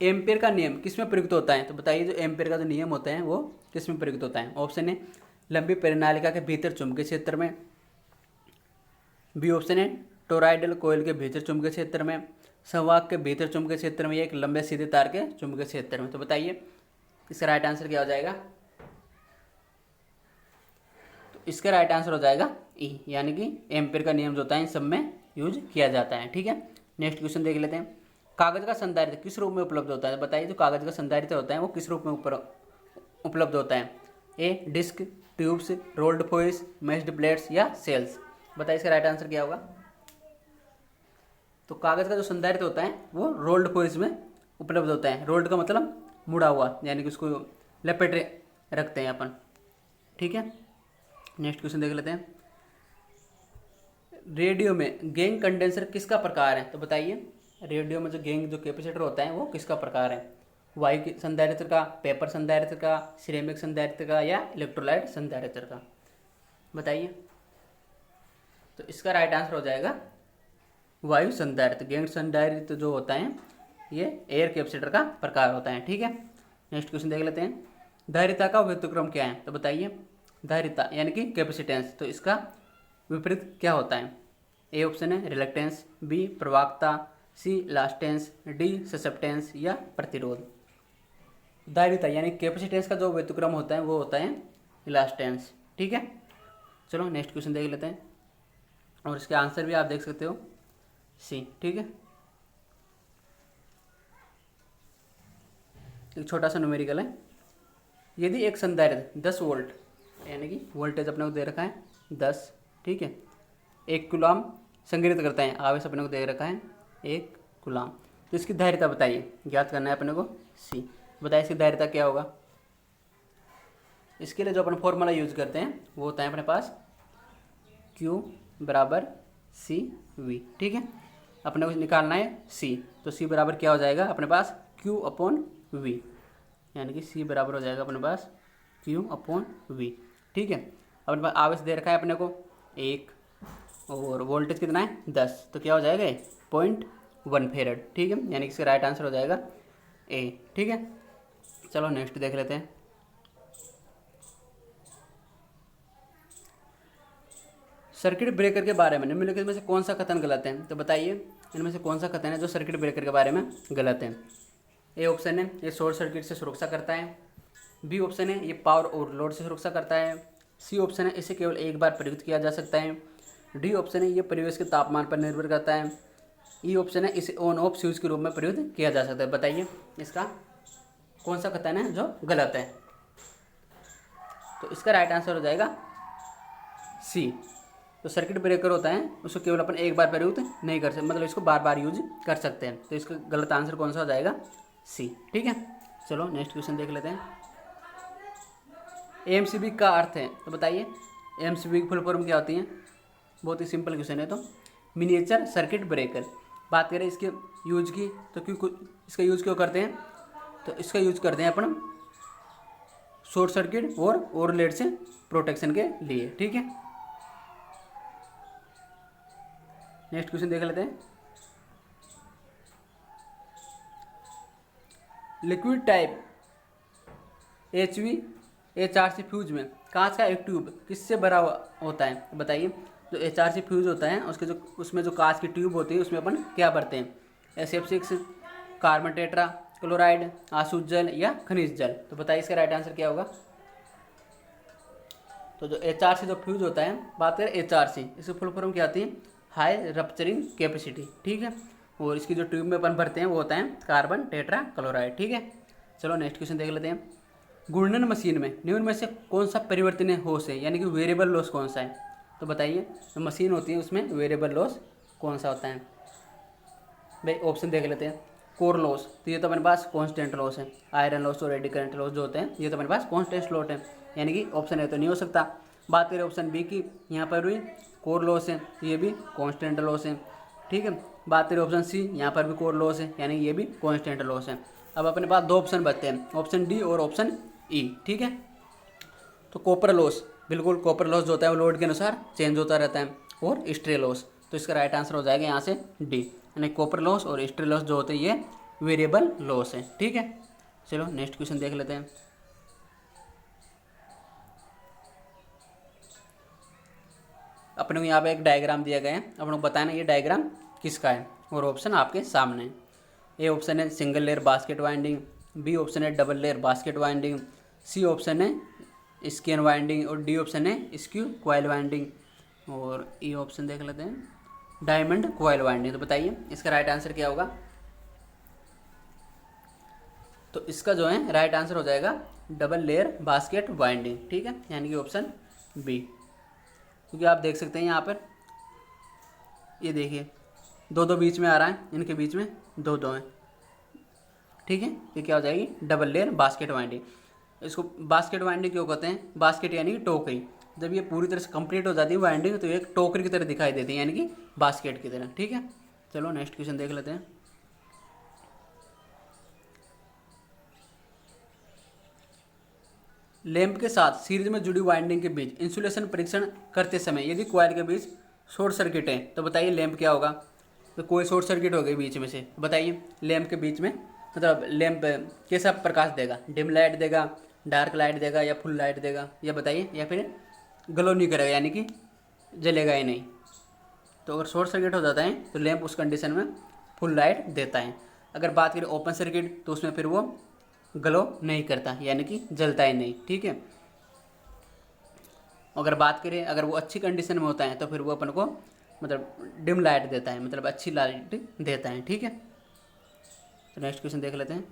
एम्पियर का नियम किसमें प्रयुक्त होता है? तो बताइए जो एम्पियर का जो नियम होता है वो किसमें प्रयुक्त होता है? ऑप्शन है लंबी परिनालिका के भीतर चुंबकीय क्षेत्र में, बी ऑप्शन है टोरॉइडल कोयल के भीतर चुंबकीय क्षेत्र में, संवाहक के भीतर चुंबकीय क्षेत्र में, या एक लंबे सीधे तार के चुंबकीय क्षेत्र में। तो बताइए इसका राइट आंसर क्या हो जाएगा? तो इसका राइट आंसर हो जाएगा ई, यानी कि एम्पियर का नियम जो होता है इन सब में यूज किया जाता है, ठीक है। नेक्स्ट क्वेश्चन देख लेते हैं। कागज का संधारित्र किस रूप में उपलब्ध होता है? बताइए जो कागज का संधारित्र होता है वो किस रूप में उपलब्ध होता है? A disc, tubes, rolled foils, mashed plates या सेल्स। बताइए इसका राइट आंसर क्या होगा? तो कागज का जो संधारित्र होता है वो रोल्ड फॉइल्स में उपलब्ध होता है। रोल्ड का मतलब मुड़ा हुआ, यानी कि उसको लपेटे रखते हैं अपन, ठीक है। नेक्स्ट क्वेश्चन देख लेते हैं। रेडियो में गैंग कंडेंसर किसका प्रकार है? तो बताइए रेडियो में जो गैंग जो कैपेसिटर होता है वो किसका प्रकार है? वायु के संधारित्र का, पेपर संधारित्र का, सिरेमिक संधारित्र का, या इलेक्ट्रोलाइट संधारित्र का? बताइए। तो इसका राइट आंसर हो जाएगा वायु संधारित्र। गैस संधारित्र जो होता है ये एयर कैपेसिटर का प्रकार होता है। ठीक है, नेक्स्ट क्वेश्चन देख लेते हैं। धारिता का व्युत्क्रम क्या है? तो बताइए। धारिता यानी कि कैपेसिटेंस, तो इसका विपरीत क्या होता है? ए ऑप्शन है रिलक्टेंस, बी प्रवाहकता, सी इलास्टेंस, डी ससेप्टेंस या प्रतिरोध। धारिता यानी कैपेसिटेंस का जो व्युत्क्रम होता है वो होता है इलास्टेंस। ठीक है, चलो नेक्स्ट क्वेश्चन देख लेते हैं और इसके आंसर भी आप देख सकते हो सी। ठीक है, एक छोटा सा न्यूमेरिकल है। यदि एक संधारित्र 10 वोल्ट यानी कि वोल्टेज अपने को दे रखा है 10, ठीक है, 1 कूलम संग्रहित करता है, आवेश अपने को दे रखा है 1 कूलम, तो इसकी धारिता बताइए, ज्ञात करना है अपने को सी। बताइए इसकी धारिता क्या होगा? इसके लिए जो अपन फॉर्मूला यूज करते हैं वो होता है अपने पास Q बराबर सी वी। ठीक है, अपने को निकालना है C, तो C बराबर क्या हो जाएगा अपने पास Q अपॉन V, यानी कि C बराबर हो जाएगा अपने पास Q अपॉन V। ठीक है, अपने पास आवेश दे रखा है अपने को 1 और वोल्टेज कितना है 10, तो क्या हो जाएगा 0.1 फेरेड। ठीक है, यानी कि इसका राइट आंसर हो जाएगा A। ठीक है, चलो नेक्स्ट देख लेते हैं। सर्किट ब्रेकर के बारे में निम्नलिखित में से कौन सा कथन गलत है? तो बताइए इनमें से कौन सा कथन है जो सर्किट ब्रेकर के बारे में गलत है? ए ऑप्शन है ये शॉर्ट सर्किट से सुरक्षा करता है, बी ऑप्शन है ये पावर ओवरलोड से सुरक्षा करता है, सी ऑप्शन है इसे केवल एक बार प्रयुक्त किया जा सकता है, डी ऑप्शन है ये परिवेश के तापमान पर निर्भर करता है, ई ऑप्शन है इसे ऑन ऑफ स्विच के रूप में प्रयुक्त किया जा सकता है। बताइए इसका कौन सा कथन है जो गलत है? तो इसका राइट आंसर हो जाएगा सी। तो सर्किट ब्रेकर होता है उसको केवल अपन एक बार प्रयुक्त नहीं कर सकते, मतलब इसको बार बार यूज कर सकते हैं, तो इसका गलत आंसर कौन सा हो जाएगा सी। ठीक है, चलो नेक्स्ट क्वेश्चन देख लेते हैं। एमसीबी का अर्थ है, तो बताइए एमसीबी की फुल फॉर्म क्या होती है? बहुत ही सिंपल क्वेश्चन है, तो मिनिएचर सर्किट ब्रेकर। बात करें इसके यूज की, तो क्यों इसका यूज क्यों करते हैं? तो इसका यूज करते हैं अपन शॉर्ट सर्किट और ओवरलोड से प्रोटेक्शन के लिए। ठीक है, नेक्स्ट क्वेश्चन देख लेते हैं। लिक्विड टाइप HV-HRC फ्यूज में कांच का एक ट्यूब किससे भरा होता है? बताइए। जो HRC फ्यूज होता है उसके जो उसमें जो कांच की ट्यूब होती है उसमें अपन क्या भरते हैं? SF6, कार्बन टेट्रा क्लोराइड, आसुत जल या खनिज जल। तो बताइए इसका राइट आंसर क्या होगा? तो जो HRC जो फ्यूज होता है, बात करें HRC, इसकी फुल फॉर्म क्या आती है? High rupturing capacity. ठीक है, और इसकी जो ट्यूब में अपन भरते हैं वो होता है कार्बन टेट्रा क्लोराइड। ठीक है, चलो नेक्स्ट क्वेश्चन देख लेते हैं। घूर्णन मशीन में निम्न में से कौन सा परिवर्तनीय होश है, यानी कि वेरिएबल लॉस कौन सा है? तो बताइए जो मशीन होती है उसमें वेरिएबल लॉस कौन सा होता है? भाई ऑप्शन देख लेते हैं। कोर लॉस, तो ये तो अपने पास कॉन्स्टेंट लॉस है। आयरन लॉस और एडी करंट लॉस जो होते हैं ये तो अपने पास कॉन्स्टेंट स्लॉट है, यानी कि ऑप्शन ए तो नहीं हो सकता। बात करें ऑप्शन बी की, यहाँ पर भी कोर लॉस है, ये भी कॉन्स्टेंट लॉस है। ठीक है, बात करें ऑप्शन सी, यहाँ पर भी कोर लॉस है, यानी ये भी कॉन्स्टेंट लॉस है। अब अपने पास दो ऑप्शन बचते हैं, ऑप्शन डी और ऑप्शन ई। ठीक है, तो कॉपर लॉस, बिल्कुल कॉपर लॉस जो होता है वो लोड के अनुसार चेंज होता रहता है, और स्ट्रे लॉस, तो इसका राइट आंसर हो जाएगा यहाँ से डी, यानी कॉपर लॉस और स्ट्रे लॉस जो होते हैं ये वेरिएबल लॉस है। ठीक है, चलो नेक्स्ट क्वेश्चन देख लेते हैं। अपने को यहाँ पे एक डायग्राम दिया गया है, अपने को बताना ये डायग्राम किसका है, और ऑप्शन आपके सामने है। ए ऑप्शन है single layer basket winding, B option है double layer basket winding, C option है स्केन वाइंडिंग, और डी ऑप्शन है स्क्यू कॉइल वाइंडिंग, और ई ऑप्शन देख लेते हैं डायमंड कॉइल वाइंडिंग। तो बताइए इसका राइट आंसर क्या होगा? तो इसका जो है राइट आंसर हो जाएगा डबल लेयर बास्केट वाइंडिंग। ठीक है, यानी कि ऑप्शन बी, क्योंकि आप देख सकते हैं यहाँ पर ये देखिए दो दो बीच में आ रहा है, इनके बीच में दो दो हैं। ठीक है, ये क्या हो जाएगी? Double layer basket winding. इसको बास्केट वाइंडिंग क्यों कहते हैं? बास्केट यानी कि टोकरी, जब ये पूरी तरह से कंप्लीट हो जाती है वाइंडिंग तो ये एक टोकरी की तरह दिखाई देती है, यानी कि बास्केट की तरह। ठीक है, चलो नेक्स्ट क्वेश्चन देख लेते हैं। लैंप के साथ सीरीज में जुड़ी वाइंडिंग के बीच इंसुलेशन परीक्षण करते समय यदि कॉइल के बीच शॉर्ट सर्किट है तो बताइए लैंप क्या होगा? तो कोई शॉर्ट सर्किट हो गई बीच में से, बताइए लैंप के बीच में, मतलब लैंप कैसा प्रकाश देगा, डिम लाइट देगा, डार्क लाइट देगा या फुल लाइट देगा, या बताइए, या फिर ग्लो नहीं करेगा यानी कि जलेगा ही नहीं। तो अगर शॉर्ट सर्किट हो जाता है तो लैंप उस कंडीशन में फुल लाइट देता है। अगर बात करें ओपन सर्किट तो उसमें फिर वो ग्लो नहीं करता यानी कि जलता ही नहीं, ठीक है। अगर बात करें अगर वो अच्छी कंडीशन में होता है तो फिर वो अपन को मतलब डिम लाइट देता है, मतलब अच्छी लाइट देता है, ठीक है। तो नेक्स्ट क्वेश्चन देख लेते हैं,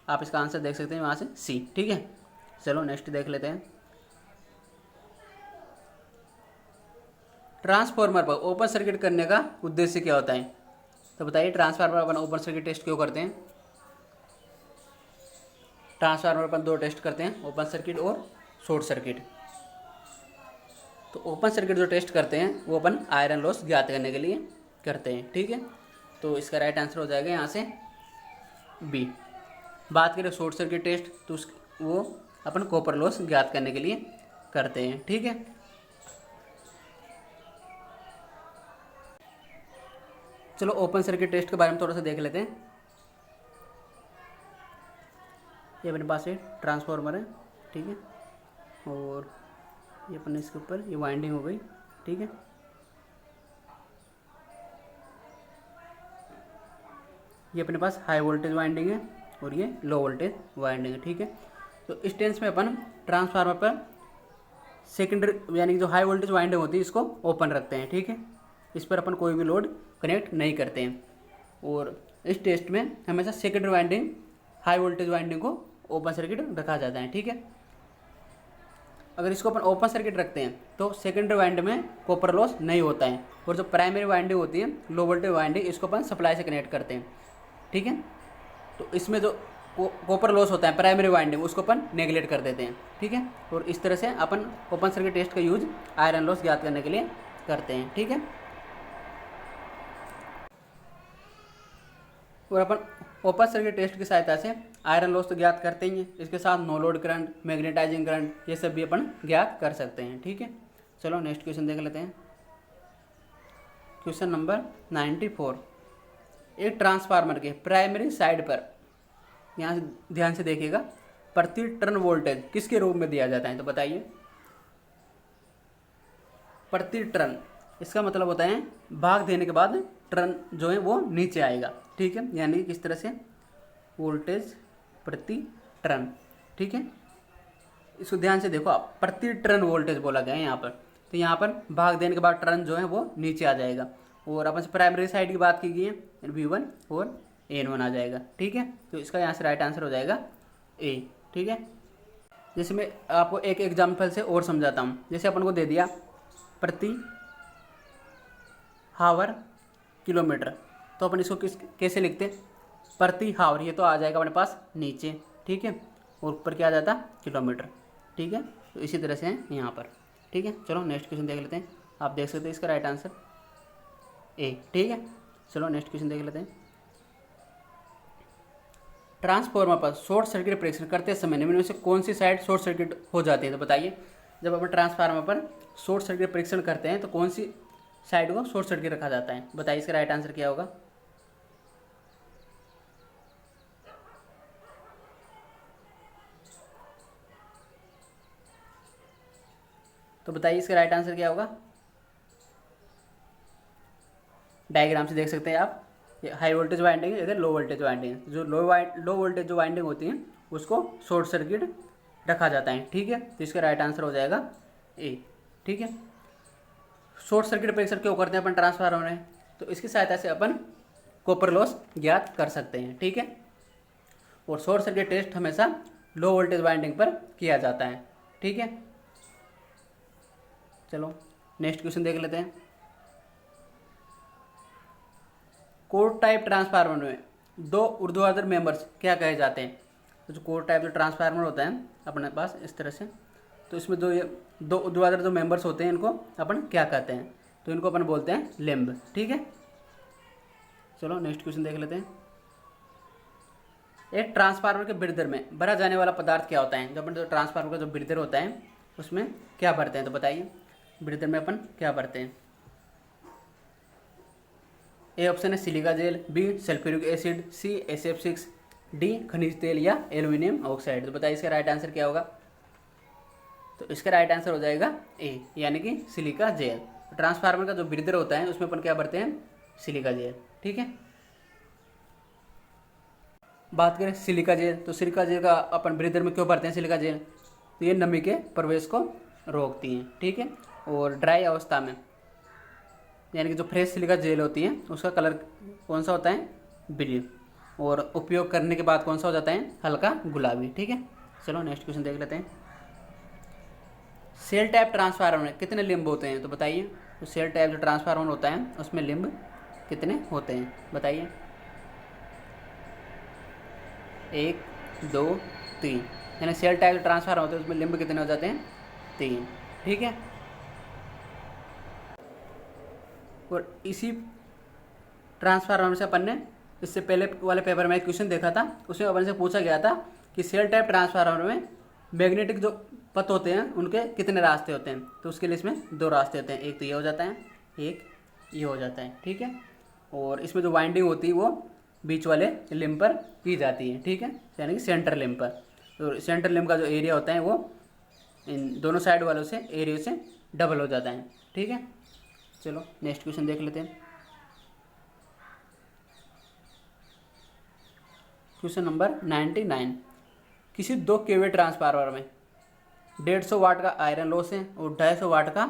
आप इसका आंसर देख सकते हैं वहाँ से सी, ठीक है। चलो नेक्स्ट देख लेते हैं। ट्रांसफार्मर पर ओपन सर्किट करने का उद्देश्य क्या होता है? तो बताइए ट्रांसफार्मर अपन ओपन सर्किट टेस्ट क्यों करते हैं? ट्रांसफार्मर अपन दो टेस्ट करते हैं, ओपन सर्किट और शॉर्ट सर्किट। तो ओपन सर्किट जो टेस्ट करते हैं वो अपन आयरन लॉस ज्ञात करने के लिए करते हैं, ठीक है। तो इसका राइट आंसर हो जाएगा यहाँ से बी। बात करें शॉर्ट सर्किट टेस्ट तो वो अपन कॉपर लॉस ज्ञात करने के लिए करते हैं, ठीक है। चलो ओपन सर्किट टेस्ट के बारे में थोड़ा सा देख लेते हैं। ये अपने पास एक ट्रांसफार्मर है, ठीक है, और ये अपन इसके ऊपर ये वाइंडिंग हो गई, ठीक है। ये अपने पास हाई वोल्टेज वाइंडिंग है और ये लो वोल्टेज वाइंडिंग है, ठीक है। तो इस टेंस में अपन ट्रांसफार्मर पर सेकेंडरी यानी कि जो हाई वोल्टेज वाइंडिंग होती है इसको ओपन रखते हैं, ठीक है। इस पर अपन कोई भी लोड कनेक्ट नहीं करते हैं। और इस टेस्ट में हमेशा secondary winding high voltage winding को ओपन सर्किट रखा जाता है, ठीक है। अगर इसको अपन ओपन सर्किट रखते हैं तो सेकेंडरी वाइंडिंग में कॉपर लॉस नहीं होता है, और जो प्राइमरी वाइंडिंग होती है लो वोल्टेज वाइंडिंग इसको अपन सप्लाई से कनेक्ट करते हैं, ठीक है। तो इसमें जो कॉपर लॉस होता है प्राइमरी वाइंडिंग उसको अपन नेगलेक्ट कर देते हैं, ठीक है। और इस तरह से अपन ओपन सर्किट टेस्ट का यूज आयरन लॉस ज्ञात करने के लिए करते हैं, ठीक है। और अपन ओपन सर्किट टेस्ट की सहायता से आयरन लॉस तो ज्ञात करते ही हैं, इसके साथ no load current, magnetizing current, ये सब भी अपन ज्ञात कर सकते हैं, ठीक है। चलो नेक्स्ट क्वेश्चन देख लेते हैं। Question number 94। एक ट्रांसफार्मर के प्राइमरी साइड पर, यहाँ से ध्यान से देखिएगा, प्रति टर्न वोल्टेज किसके रूप में दिया जाता है? तो बताइए प्रति टर्न, इसका मतलब होता है भाग देने के बाद टर्न जो है वो नीचे आएगा, ठीक है। यानी कि किस तरह से वोल्टेज प्रति टर्न, ठीक है। इसको ध्यान से देखो आप, प्रति टर्न वोल्टेज बोला गया है यहाँ पर, तो यहाँ पर भाग देने के बाद टर्न जो है वो नीचे आ जाएगा। और अपन से प्राइमरी साइड की बात की गई है V1 और N1 आ जाएगा, ठीक है। तो इसका यहाँ से राइट आंसर हो जाएगा ए, ठीक है। जैसे मैं आपको एक एग्जाम्पल से और समझाता हूँ। जैसे अपन को दे दिया प्रति हावर किलोमीटर, तो अपन इसको कैसे लिखते? प्रति हावर, ये तो आ जाएगा अपने पास नीचे, ठीक है, और ऊपर क्या आ जाता? किलोमीटर, ठीक है। तो इसी तरह से है यहाँ पर, ठीक है। चलो नेक्स्ट क्वेश्चन देख लेते हैं। आप देख सकते हैं इसका राइट आंसर ए, ठीक है। चलो नेक्स्ट क्वेश्चन देख लेते हैं। ट्रांसफार्मर पर शॉर्ट सर्किट परीक्षण करते समय निम्न में से कौन सी साइड शॉर्ट सर्किट हो जाती है? तो बताइए जब अपन ट्रांसफार्मर पर शॉर्ट सर्किट परीक्षण करते हैं तो कौन सी साइड को शॉर्ट सर्किट रखा जाता है? बताइए इसका राइट आंसर क्या होगा? तो बताइए इसका राइट आंसर क्या होगा? डायग्राम से देख सकते हैं आप, ये हाई वोल्टेज वाइंडिंग है, इधर लो वोल्टेज वाइंडिंग है। जो लो वोल्टेज जो वाइंडिंग होती है उसको शॉर्ट सर्किट रखा जाता है, ठीक है। तो इसका राइट आंसर हो जाएगा ए, ठीक है। शॉर्ट सर्किट परीक्षण क्यों करते हैं अपन ट्रांसफार्मर में? तो इसकी सहायता से अपन कॉपर लॉस ज्ञात कर सकते हैं, ठीक है। और शॉर्ट सर्किट टेस्ट हमेशा लो वोल्टेज वाइंडिंग पर किया जाता है, ठीक है। चलो नेक्स्ट क्वेश्चन देख लेते हैं। कोर टाइप ट्रांसफार्मर में दो ऊर्ध्वाधर मेंबर्स क्या कहे जाते हैं? तो जो कोर टाइप जो ट्रांसफार्मर होता है अपने पास इस तरह से, तो इसमें दो ऊर्ध्वाधर जो मेंबर्स होते हैं इनको अपन क्या कहते हैं? तो इनको अपन बोलते हैं लिम्ब, ठीक है। चलो नेक्स्ट क्वेश्चन देख लेते हैं। एक ट्रांसफार्मर के ब्रीदर में भरा जाने वाला पदार्थ क्या होता है? जो अपन जो ट्रांसफार्मर का जो ब्रीदर होता है उसमें क्या भरते हैं? तो बताइए ब्रीदर में अपन क्या भरते हैं? ए ऑप्शन है silica gel, B sulphuric acid, C SF6, D खनिज तेल या एल्यूमिनियम ऑक्साइड। तो बताइए इसका राइट आंसर क्या होगा। तो इसका राइट आंसर हो जाएगा ए, यानी कि सिलिका जेल। ट्रांसफार्मर का जो ब्रीदर होता है उसमें अपन क्या भरते हैं, सिलिका जेल। ठीक है, बात करें सिलिका जेल, तो सिलिका जेल का अपन ब्रीदर में क्यों भरते हैं सिलिका जेल, तो ये नमी के प्रवेश को रोकती हैं। ठीक है, और ड्राई अवस्था में यानी कि जो फ्रेश सिलिका जेल होती है उसका कलर कौन सा होता है, ब्लू, और उपयोग करने के बाद कौन सा हो जाता है, हल्का गुलाबी। ठीक है, चलो नेक्स्ट क्वेश्चन देख लेते हैं। सेल टाइप ट्रांसफार्मर में कितने लिम्ब होते हैं, तो बताइए। तो सेल टाइप जो ट्रांसफार्मर होता है उसमें लिम्ब कितने होते हैं, बताइए। 1 2 3, यानी सेल टाइप जो ट्रांसफार्मर होते हैं उसमें लिम्ब कितने हो जाते हैं, 3। ठीक है, और इसी ट्रांसफार्मर से अपन ने इससे पहले वाले पेपर में एक क्वेश्चन देखा था, उसमें अपन से पूछा गया था कि सेल टाइप ट्रांसफार्मर में मैग्नेटिक जो पथ होते हैं उनके कितने रास्ते होते हैं, तो उसके लिए इसमें 2 रास्ते होते हैं, एक तो ये हो जाता है, एक ये हो जाता है। ठीक है, और इसमें जो वाइंडिंग होती है वो बीच वाले लिम्ब पर की जाती है। ठीक है, यानी कि सेंटर लिम्ब पर। तो सेंटर लिम्ब का जो एरिया होता है वो इन दोनों साइड वालों से एरिया से डबल हो जाता है। ठीक है, चलो नेक्स्ट क्वेश्चन देख लेते हैं। क्वेश्चन नंबर 99, किसी 2 kV ट्रांसफार्मर में 150 वाट का आयरन लॉस है और 250 वाट का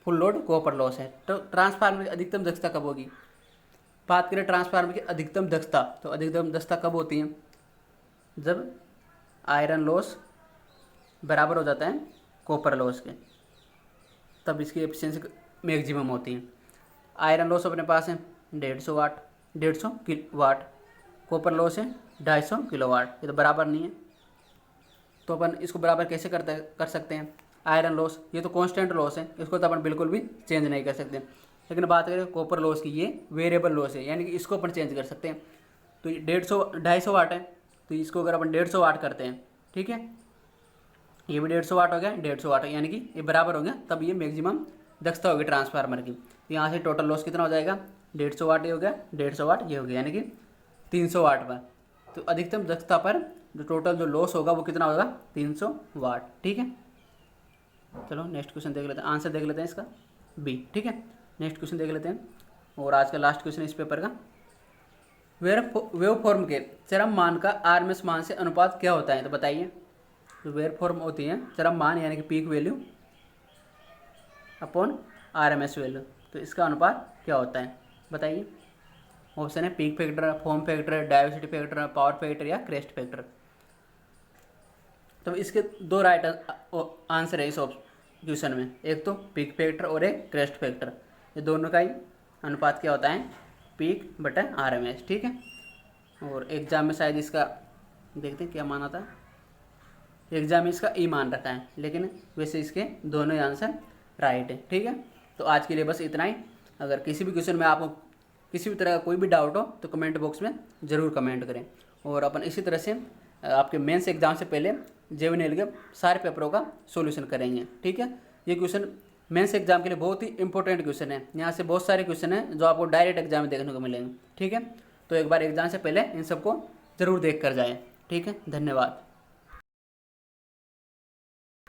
फुल लोड कॉपर लॉस है, तो ट्रांसफार्मर की अधिकतम दक्षता कब होगी। बात करें ट्रांसफार्मर की अधिकतम दक्षता, तो अधिकतम दक्षता कब होती है, जब आयरन लॉस बराबर हो जाता है कॉपर लॉस के, तब इसकी एफिशिएंसी मैक्सिमम होती है। आयरन लॉस अपने पास है 150 वाट, 150 वाट, कॉपर लॉस है 250 किलोवाट, ये तो बराबर नहीं है। तो अपन इसको बराबर कैसे कर सकते हैं, आयरन लॉस ये तो कांस्टेंट लॉस है, इसको तो अपन बिल्कुल भी चेंज नहीं कर सकते। लेकिन बात करें कॉपर लॉस की, ये वेरिएबल लॉस है, यानी कि इसको अपन चेंज कर सकते हैं। तो ये 250 वाट है, तो इसको अगर अपन 150 वाट करते हैं, ठीक है, ये भी 150 वाट हो गया, 150 वाट यानी कि ये बराबर हो गया, तब ये मैक्सिमम दक्षता होगी ट्रांसफार्मर की। तो यहाँ से टोटल लॉस कितना हो जाएगा, 150 वाट ये हो गया, 150 वाट ये हो गया, यानी कि 300 वाट पर। तो अधिकतम दक्षता पर जो टोटल जो लॉस होगा वो कितना होगा, 300 वाट। ठीक है, चलो नेक्स्ट क्वेश्चन देख लेते हैं, आंसर देख लेते हैं इसका बी। ठीक है, नेक्स्ट क्वेश्चन देख लेते हैं, और आज का लास्ट क्वेश्चन इस पेपर का। वेव फॉर्म के चरम मान का RMS मान से अनुपात क्या होता है, तो बताइए। जो वेव फॉर्म होती है चरम मान यानी कि peak value upon RMS value, तो इसका अनुपात क्या होता है, बताइए। ऑप्शन है peak factor, form factor, diversity factor, power factor या क्रेस्ट फैक्टर। तो इसके 2 राइट आंसर है इस क्वेश्चन में, एक तो पीक फैक्टर और एक क्रेस्ट फैक्टर। ये दोनों का ही अनुपात क्या होता है, पीक बटा RMS। ठीक है, और एग्जाम में शायद इसका देखते हैं क्या माना था, एग्जाम में इसका ई मान रखा है, लेकिन वैसे इसके दोनों ही आंसर राइट है। ठीक है, तो आज के लिए बस इतना ही। अगर किसी भी क्वेश्चन में आपको किसी भी तरह का कोई भी डाउट हो तो कमेंट बॉक्स में ज़रूर कमेंट करें, और अपन इसी तरह से आपके मेंस एग्जाम से पहले JNL के सारे पेपरों का सॉल्यूशन करेंगे। ठीक है, ये क्वेश्चन मेंस एग्जाम के लिए बहुत ही इंपॉर्टेंट क्वेश्चन है, यहाँ से बहुत सारे क्वेश्चन हैं जो आपको डायरेक्ट एग्जाम में देखने को मिलेंगे। ठीक है, तो एक बार एग्जाम से पहले इन सबको ज़रूर देख कर जाएँ। ठीक है, धन्यवाद।